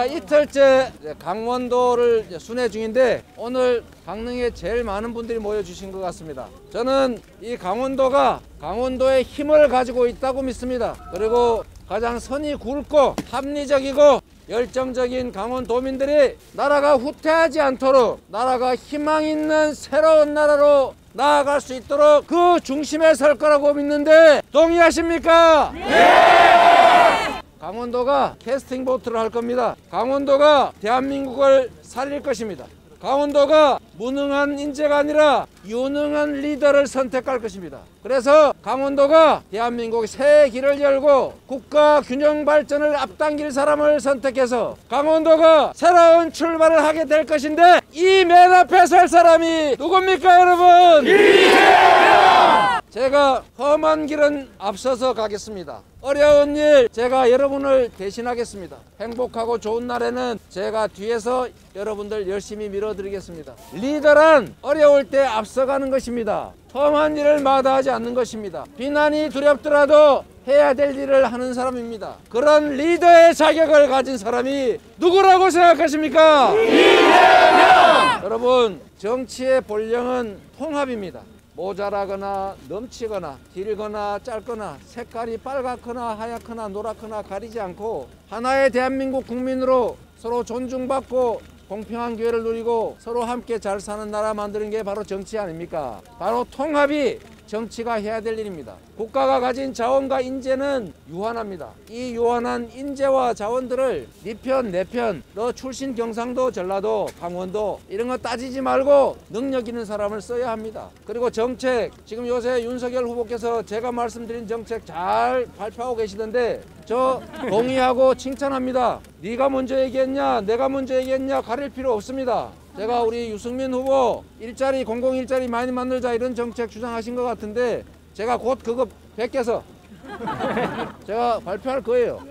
제가 이틀째 강원도를 순회 중인데 오늘 강릉에 제일 많은 분들이 모여주신 것 같습니다. 저는 이 강원도의 힘을 가지고 있다고 믿습니다. 그리고 가장 선이 굵고 합리적이고 열정적인 강원도민들이 나라가 후퇴하지 않도록 나라가 희망 있는 새로운 나라로 나아갈 수 있도록 그 중심에 설 거라고 믿는데 동의하십니까? 네! 강원도가 캐스팅 보트를 할 겁니다. 강원도가 대한민국을 살릴 것입니다. 강원도가 무능한 인재가 아니라 유능한 리더를 선택할 것입니다. 그래서 강원도가 대한민국의 새 길을 열고 국가 균형 발전을 앞당길 사람을 선택해서 강원도가 새로운 출발을 하게 될 것인데 이 맨 앞에 설 사람이 누굽니까 여러분? 이재명! 제가 험한 길은 앞서서 가겠습니다. 어려운 일 제가 여러분을 대신하겠습니다. 행복하고 좋은 날에는 제가 뒤에서 여러분들 열심히 밀어드리겠습니다. 리더란 어려울 때 앞서가는 것입니다. 험한 일을 마다하지 않는 것입니다. 비난이 두렵더라도 해야 될 일을 하는 사람입니다. 그런 리더의 자격을 가진 사람이 누구라고 생각하십니까? 이재명! 여러분, 정치의 본령은 통합입니다. 모자라거나 넘치거나 길거나 짧거나 색깔이 빨갛거나 하얗거나 노랗거나 가리지 않고 하나의 대한민국 국민으로 서로 존중받고 공평한 기회를 누리고 서로 함께 잘 사는 나라 만드는 게 바로 정치 아닙니까? 바로 통합이 정치가 해야 될 일입니다. 국가가 가진 자원과 인재는 유한합니다. 이 유한한 인재와 자원들을 네 편, 내 편, 너 출신 경상도, 전라도, 강원도 이런 거 따지지 말고 능력 있는 사람을 써야 합니다. 그리고 정책, 지금 요새 윤석열 후보께서 제가 말씀드린 정책 잘 발표하고 계시던데 저 동의하고 칭찬합니다. 네가 먼저 얘기했냐, 내가 먼저 얘기했냐 가릴 필요 없습니다. 제가 우리 유승민 후보 일자리 공공일자리 많이 만들자 이런 정책 주장하신 것 같은데 제가 곧 그거 베껴서 제가 발표할 거예요.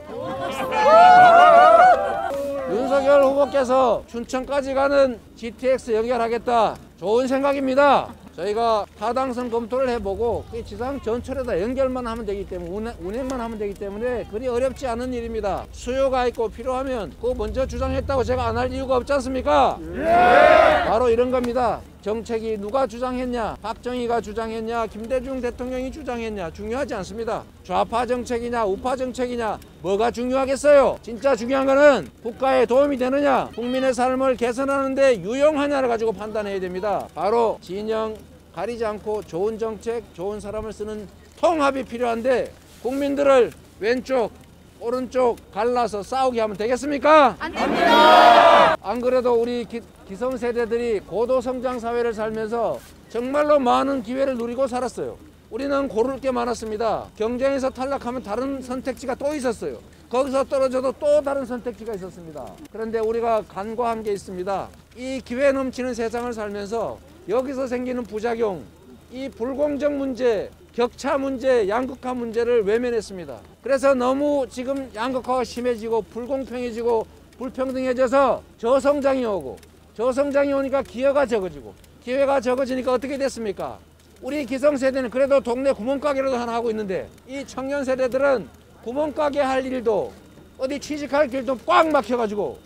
윤석열 후보께서 춘천까지 가는 GTX 연결하겠다. 좋은 생각입니다. 저희가 타당성 검토를 해보고 지상 전철에다 연결만 하면 되기 때문에 운행만 하면 되기 때문에 그리 어렵지 않은 일입니다. 수요가 있고 필요하면 그거 먼저 주장했다고 제가 안 할 이유가 없지 않습니까? 예! 바로 이런 겁니다. 정책이 누가 주장했냐, 박정희가 주장했냐, 김대중 대통령이 주장했냐 중요하지 않습니다. 좌파 정책이냐 우파 정책이냐 뭐가 중요하겠어요? 진짜 중요한 거는 국가에 도움이 되느냐, 국민의 삶을 개선하는 데 유용하냐를 가지고 판단해야 됩니다. 바로 진영 가리지 않고 좋은 정책, 좋은 사람을 쓰는 통합이 필요한데 국민들을 왼쪽 오른쪽 갈라서 싸우게 하면 되겠습니까? 안 됩니다. 안 그래도 우리 기성세대들이 고도성장 사회를 살면서 정말로 많은 기회를 누리고 살았어요. 우리는 고를 게 많았습니다. 경쟁에서 탈락하면 다른 선택지가 또 있었어요. 거기서 떨어져도 또 다른 선택지가 있었습니다. 그런데 우리가 간과한 게 있습니다. 이 기회 넘치는 세상을 살면서 여기서 생기는 부작용, 이 불공정 문제, 격차 문제, 양극화 문제를 외면했습니다. 그래서 너무 지금 양극화가 심해지고 불공평해지고 불평등해져서 저성장이 오고 저성장이 오니까 기회가 적어지고 기회가 적어지니까 어떻게 됐습니까? 우리 기성세대는 그래도 동네 구멍가게라도 하나 하고 있는데 이 청년 세대들은 구멍가게 할 일도 어디 취직할 길도 꽉 막혀가지고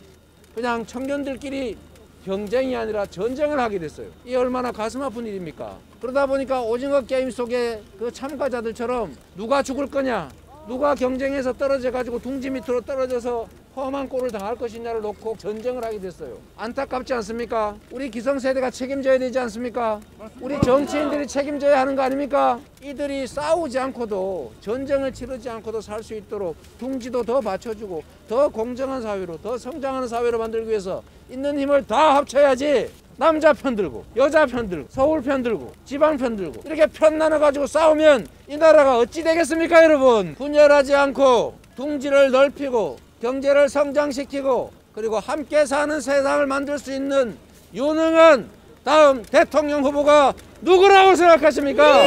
그냥 청년들끼리 경쟁이 아니라 전쟁을 하게 됐어요. 이 얼마나 가슴 아픈 일입니까? 그러다 보니까 오징어 게임 속에 그 참가자들처럼 누가 죽을 거냐, 누가 경쟁에서 떨어져 가지고 둥지 밑으로 떨어져서 험한 꼴을 당할 것이냐를 놓고 전쟁을 하게 됐어요. 안타깝지 않습니까? 우리 기성세대가 책임져야 되지 않습니까? 우리 정치인들이 책임져야 하는 거 아닙니까? 이들이 싸우지 않고도 전쟁을 치르지 않고도 살 수 있도록 둥지도 더 받쳐주고 더 공정한 사회로 더 성장하는 사회로 만들기 위해서 있는 힘을 다 합쳐야지. 남자 편 들고 여자 편 들고 서울 편 들고 지방 편 들고 이렇게 편 나눠가지고 싸우면 이 나라가 어찌 되겠습니까 여러분? 분열하지 않고 둥지를 넓히고 경제를 성장시키고 그리고 함께 사는 세상을 만들 수 있는 유능한 다음 대통령 후보가 누구라고 생각하십니까?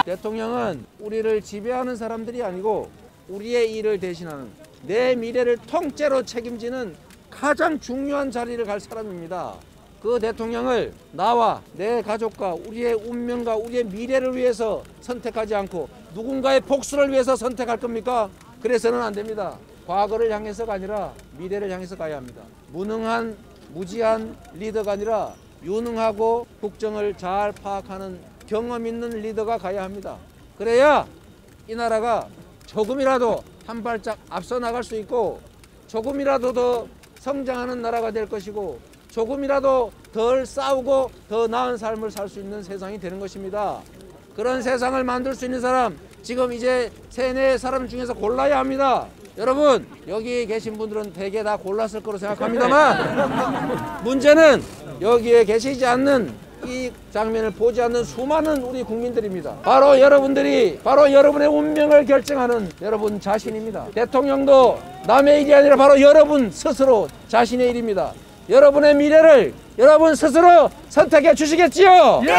대통령은 우리를 지배하는 사람들이 아니고 우리의 일을 대신하는 내 미래를 통째로 책임지는 가장 중요한 자리를 갈 사람입니다. 그 대통령을 나와 내 가족과 우리의 운명과 우리의 미래를 위해서 선택하지 않고 누군가의 복수를 위해서 선택할 겁니까? 그래서는 안 됩니다. 과거를 향해서가 아니라 미래를 향해서 가야 합니다. 무능한 무지한 리더가 아니라 유능하고 국정을 잘 파악하는 경험 있는 리더가 가야 합니다. 그래야 이 나라가 조금이라도 한 발짝 앞서 나갈 수 있고 조금이라도 더 성장하는 나라가 될 것이고 조금이라도 덜 싸우고 더 나은 삶을 살 수 있는 세상이 되는 것입니다. 그런 세상을 만들 수 있는 사람 지금 이제 3-4 사람 중에서 골라야 합니다. 여러분 여기 계신 분들은 대개 다 골랐을 거로 생각합니다만 문제는 여기에 계시지 않는 이 장면을 보지 않는 수많은 우리 국민들입니다. 바로 여러분들이 바로 여러분의 운명을 결정하는 여러분 자신입니다. 대통령도 남의 일이 아니라 바로 여러분 스스로 자신의 일입니다. 여러분의 미래를 여러분 스스로 선택해 주시겠지요? 예!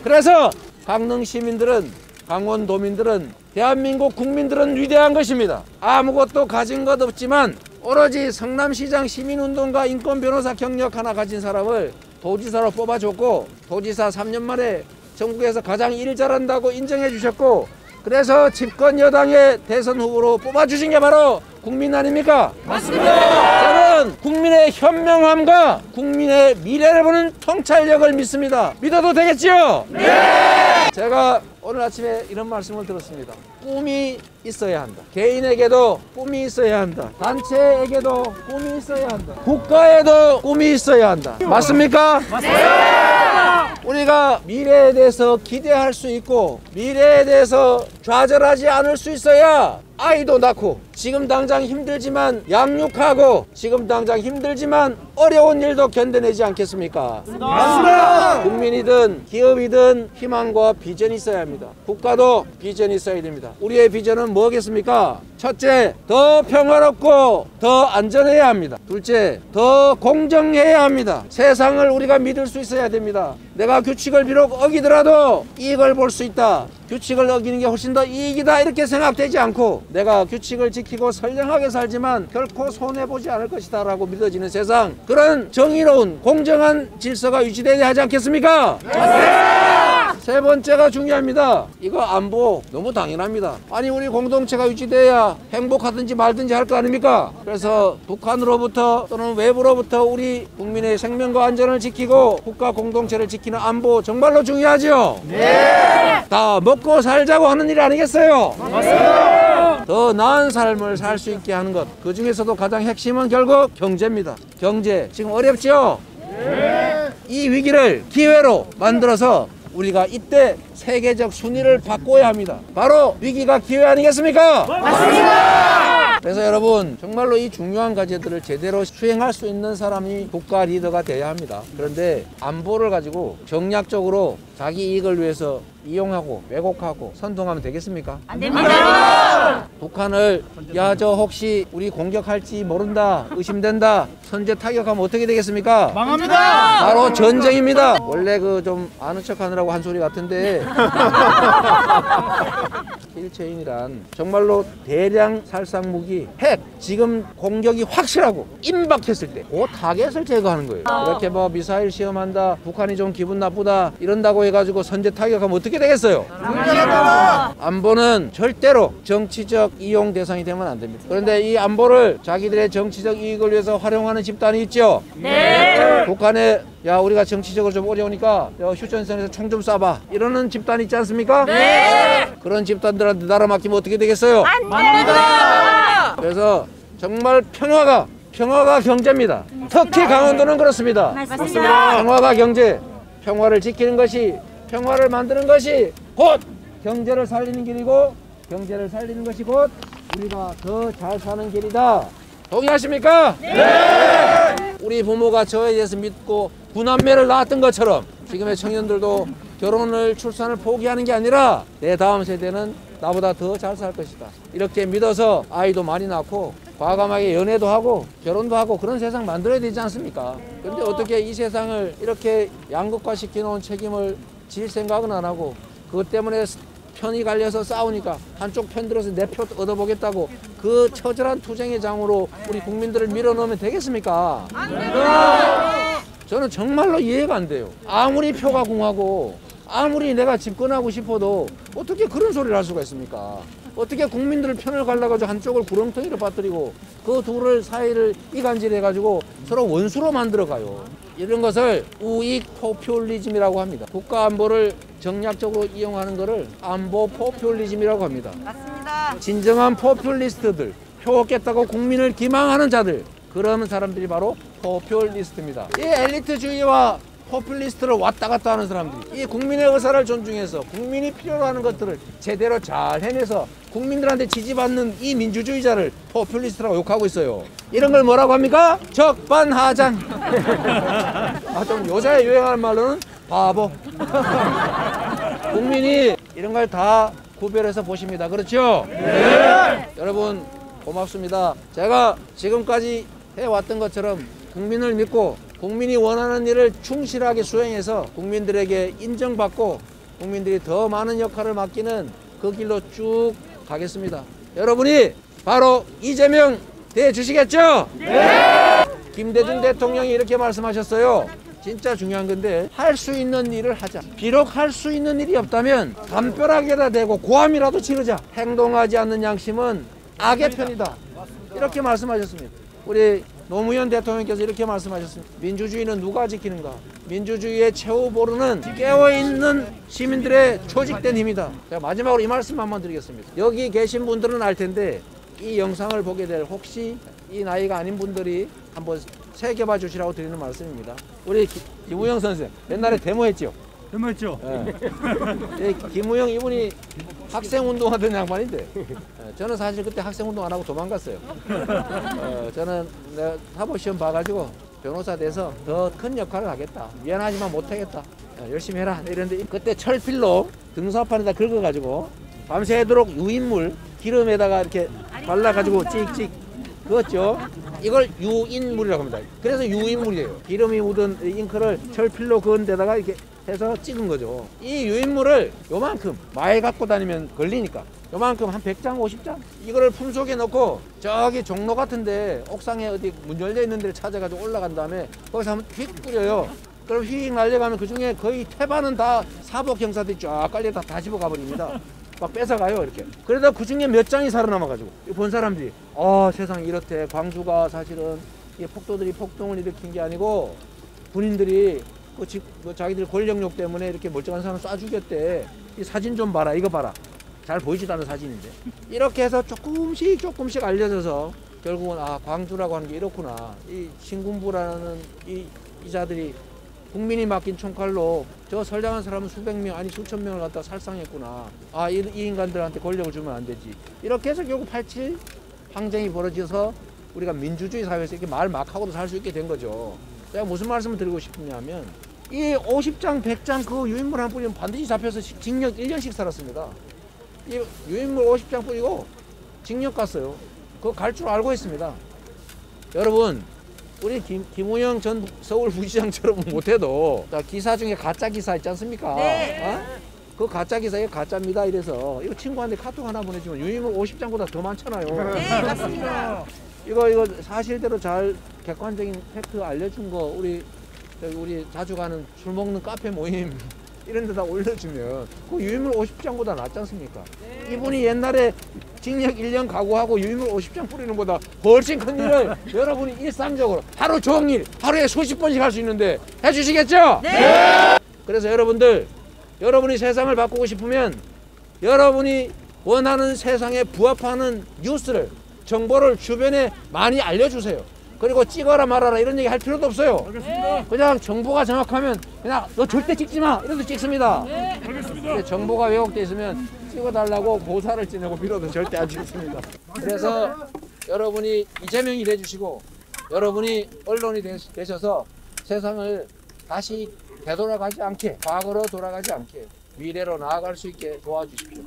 그래서 강릉 시민들은 강원도민들은 대한민국 국민들은 위대한 것입니다. 아무것도 가진 것 없지만 오로지 성남시장 시민운동가 인권변호사 경력 하나 가진 사람을 도지사로 뽑아줬고 도지사 3년 만에 전국에서 가장 일 잘한다고 인정해 주셨고 그래서 집권 여당의 대선 후보로 뽑아주신 게 바로 국민 아닙니까? 맞습니다. 저는 국민의 현명함과 국민의 미래를 보는 통찰력을 믿습니다. 믿어도 되겠지요? 네! 제가 오늘 아침에 이런 말씀을 들었습니다. 꿈이 있어야 한다. 개인에게도 꿈이 있어야 한다. 단체에게도 꿈이 있어야 한다. 국가에도 꿈이 있어야 한다. 맞습니까? 맞습니다. 우리가 미래에 대해서 기대할 수 있고 미래에 대해서 좌절하지 않을 수 있어야 아이도 낳고 지금 당장 힘들지만 양육하고 지금 당장 힘들지만 어려운 일도 견뎌내지 않겠습니까? 맞습니다. 국민이든 기업이든 희망과 비전이 있어야 합니다. 국가도 비전이 있어야 됩니다. 우리의 비전은 뭐겠습니까? 첫째, 더 평화롭고 더 안전해야 합니다. 둘째, 더 공정해야 합니다. 세상을 우리가 믿을 수 있어야 됩니다. 내가 규칙을 비록 어기더라도 이익을 볼 수 있다. 규칙을 어기는 게 훨씬 더 이익이다 이렇게 생각되지 않고 내가 규칙을 지키고 선량하게 살지만 결코 손해보지 않을 것이다 라고 믿어지는 세상, 그런 정의로운 공정한 질서가 유지되어야 하지 않겠습니까? 맞습니다. 세 번째가 중요합니다. 이거 안보 너무 당연합니다. 아니 우리 공동체가 유지돼야 행복하든지 말든지 할 거 아닙니까? 그래서 북한으로부터 또는 외부로부터 우리 국민의 생명과 안전을 지키고 국가 공동체를 지키는 안보 정말로 중요하죠? 네. 다 먹고 살자고 하는 일 아니겠어요? 맞습니다. 더 나은 삶을 살 수 있게 하는 것, 그 중에서도 가장 핵심은 결국 경제입니다. 경제 지금 어렵죠? 네. 이 위기를 기회로 만들어서 우리가 이때 세계적 순위를 바꿔야 합니다. 바로 위기가 기회 아니겠습니까? 맞습니다. 그래서 여러분 정말로 이 중요한 과제들을 제대로 수행할 수 있는 사람이 국가 리더가 돼야 합니다. 그런데 안보를 가지고 정략적으로 자기 이익을 위해서 이용하고 왜곡하고 선동하면 되겠습니까? 안 됩니다. 북한을 야 저 혹시 우리 공격할지 모른다 의심된다 선제 타격하면 어떻게 되겠습니까? 망합니다. 바로 전쟁입니다. 원래 그 좀 아는 척하느라고 한 소리 같은데 킬체인이란 정말로 대량 살상 무기 핵 지금 공격이 확실하고 임박했을 때 그 타겟을 제거하는 거예요. 이렇게 뭐 미사일 시험한다 북한이 좀 기분 나쁘다 이런다고 해가지고 선제 타격하면 어떻게 되겠어요? 안보는 절대로 정치적 이용 대상이 되면 안 됩니다. 그런데 이 안보를 자기들의 정치적 이익을 위해서 활용하는 집단이 있죠. 네. 북한에 야 우리가 정치적으로 좀 어려우니까 휴전선에서 총 좀 쏴봐 이러는 집단 있지 않습니까? 네. 그런 집단들한테 나라 맡기면 어떻게 되겠어요? 안 됩니다. 그래서 정말 평화가 경제입니다. 특히 강원도는 그렇습니다. 맞습니다. 평화가 경제, 평화를 지키는 것이 평화를 만드는 것이 곧 경제를 살리는 길이고 경제를 살리는 것이 곧 우리가 더 잘 사는 길이다. 동의하십니까? 네. 우리 부모가 저에 대해서 믿고 9남매를 낳았던 것처럼 지금의 청년들도 결혼을 출산을 포기하는 게 아니라 내 다음 세대는 나보다 더 잘 살 것이다. 이렇게 믿어서 아이도 많이 낳고 과감하게 연애도 하고 결혼도 하고 그런 세상 만들어야 되지 않습니까? 그런데 어떻게 이 세상을 이렇게 양극화시켜 놓은 책임을 질 생각은 안 하고 그것 때문에 편이 갈려서 싸우니까 한쪽 편 들어서 내 표 얻어보겠다고 그 처절한 투쟁의 장으로 우리 국민들을 밀어넣으면 되겠습니까? 안 됩니다. 저는 정말로 이해가 안 돼요. 아무리 표가 공하고 아무리 내가 집권하고 싶어도 어떻게 그런 소리를 할 수가 있습니까? 어떻게 국민들 편을 갈라가지고 한쪽을 구렁텅이로 빠뜨리고 그 둘을 사이를 이간질해가지고 서로 원수로 만들어가요. 이런 것을 우익 포퓰리즘이라고 합니다. 국가 안보를 정략적으로 이용하는 것을 안보 포퓰리즘이라고 합니다. 맞습니다. 진정한 포퓰리스트들, 표 얻겠다고 국민을 기망하는 자들, 그런 사람들이 바로 포퓰리스트입니다. 이 엘리트주의와 포퓰리스트를 왔다 갔다 하는 사람들이 이 국민의 의사를 존중해서 국민이 필요로 하는 것들을 제대로 잘 해내서 국민들한테 지지받는 이 민주주의자를 포퓰리스트라고 욕하고 있어요. 이런 걸 뭐라고 합니까? 적반하장. 좀 요새 유행하는 말로는 바보. 국민이 이런 걸 다 구별해서 보십니다. 그렇죠? 네. 여러분 고맙습니다. 제가 지금까지 해왔던 것처럼 국민을 믿고 국민이 원하는 일을 충실하게 수행해서 국민들에게 인정받고 국민들이 더 많은 역할을 맡기는 그 길로 쭉 가겠습니다. 여러분이 바로 이재명 대주시겠죠? 네! 김대중 대통령이 이렇게 말씀하셨어요. 진짜 중요한 건데 할 수 있는 일을 하자. 비록 할 수 있는 일이 없다면 담벼락에다 대고 고함이라도 지르자. 행동하지 않는 양심은 악의 편이다. 이렇게 말씀하셨습니다. 우리 노무현 대통령께서 이렇게 말씀하셨습니다. 민주주의는 누가 지키는가? 민주주의의 최후보루는 깨어있는 시민들의 조직된 힘이다. 제가 마지막으로 이 말씀 한번 드리겠습니다. 여기 계신 분들은 알 텐데 이 영상을 보게 될 혹시 이 나이가 아닌 분들이 한번 새겨봐 주시라고 드리는 말씀입니다. 우리 김우영 선생 옛날에 데모했죠? 데모했죠? 네. 김우영 이분이 학생운동하던 양반인데 저는 사실 그때 학생운동 안 하고 도망갔어요. 저는 내가 사법시험 봐가지고 변호사 돼서 더 큰 역할을 하겠다. 미안하지만 못하겠다. 열심히 해라. 이랬는데 그때 철필로 등사판에다 긁어가지고 밤새도록 유인물 기름에다가 이렇게 발라가지고 찍찍 그었죠. 이걸 유인물이라고 합니다. 그래서 유인물이에요. 기름이 묻은 잉크를 철필로 그은 데다가 이렇게 해서 찍은 거죠. 이 유인물을 요만큼 많이 갖고 다니면 걸리니까 요만큼 한 100장 50장 이거를 품속에 넣고 저기 종로 같은데 옥상에 어디 문 열려 있는 데를 찾아가지고 올라간 다음에 거기서 한번 휙 뿌려요. 그럼 휙 날려가면 그 중에 거의 태반은 다 사복 경사들이 쫙 깔려 다 집어가 버립니다. 막 뺏어가요 이렇게. 그러다 그 중에 몇 장이 살아남아가지고 본 사람들이 세상이 이렇대. 광주가 사실은 이 폭도들이 폭동을 일으킨 게 아니고 군인들이 자기들 권력욕 때문에 이렇게 멀쩡한 사람 쏴 죽였대. 이 사진 좀 봐라. 이거 봐라. 잘 보이지도 않은 사진인데 이렇게 해서 조금씩 알려져서 결국은 광주라고 하는 게 이렇구나. 이 신군부라는 이자들이 국민이 맡긴 총칼로 저 선량한 사람은 수백 명 아니 수천 명을 갖다 살상했구나. 이 인간들한테 권력을 주면 안 되지. 이렇게 해서 결국 87 항쟁이 벌어져서 우리가 민주주의 사회에서 이렇게 말 막 하고도 살 수 있게 된 거죠. 제가 무슨 말씀을 드리고 싶냐면 이 50장 100장 그 유인물 한 뿌리면 반드시 잡혀서 징역 1년씩 살았습니다. 이 유인물 50장 뿌리고 징역 갔어요. 그거 갈 줄 알고 있습니다. 여러분 우리 김우영 전 서울부시장처럼 못해도 기사 중에 가짜 기사 있지 않습니까? 네. 그 가짜 기사에 가짜입니다 이래서 이거 친구한테 카톡 하나 보내주면 유인물 50장보다 더 많잖아요. 네, 맞습니다. 이거 사실대로 잘 객관적인 팩트 알려준 거 우리 자주 가는 술 먹는 카페 모임 이런 데다 올려주면 그 유인물 50장보다 낫지 않습니까? 네. 이분이 옛날에 징역 1년 각오하고 유인물 50장 뿌리는 것보다 훨씬 큰 일을 여러분이 일상적으로 하루 종일 하루에 수십 번씩 할 수 있는데 해주시겠죠? 네. 그래서 여러분이 세상을 바꾸고 싶으면 여러분이 원하는 세상에 부합하는 뉴스를 정보를 주변에 많이 알려주세요. 그리고 찍어라 말아라 이런 얘기 할 필요도 없어요. 알겠습니다. 그냥 정보가 정확하면 그냥 너 절대 찍지 마 이래도 찍습니다. 네. 알겠습니다. 정보가 왜곡돼 있으면 찍어달라고 고사를 지내고 빌어도 절대 안 찍습니다. 그래서 여러분이 이재명이 돼주시고 여러분이 언론이 되셔서 세상을 다시 되돌아가지 않게 과거로 돌아가지 않게 미래로 나아갈 수 있게 도와주십시오.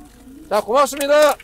자 고맙습니다.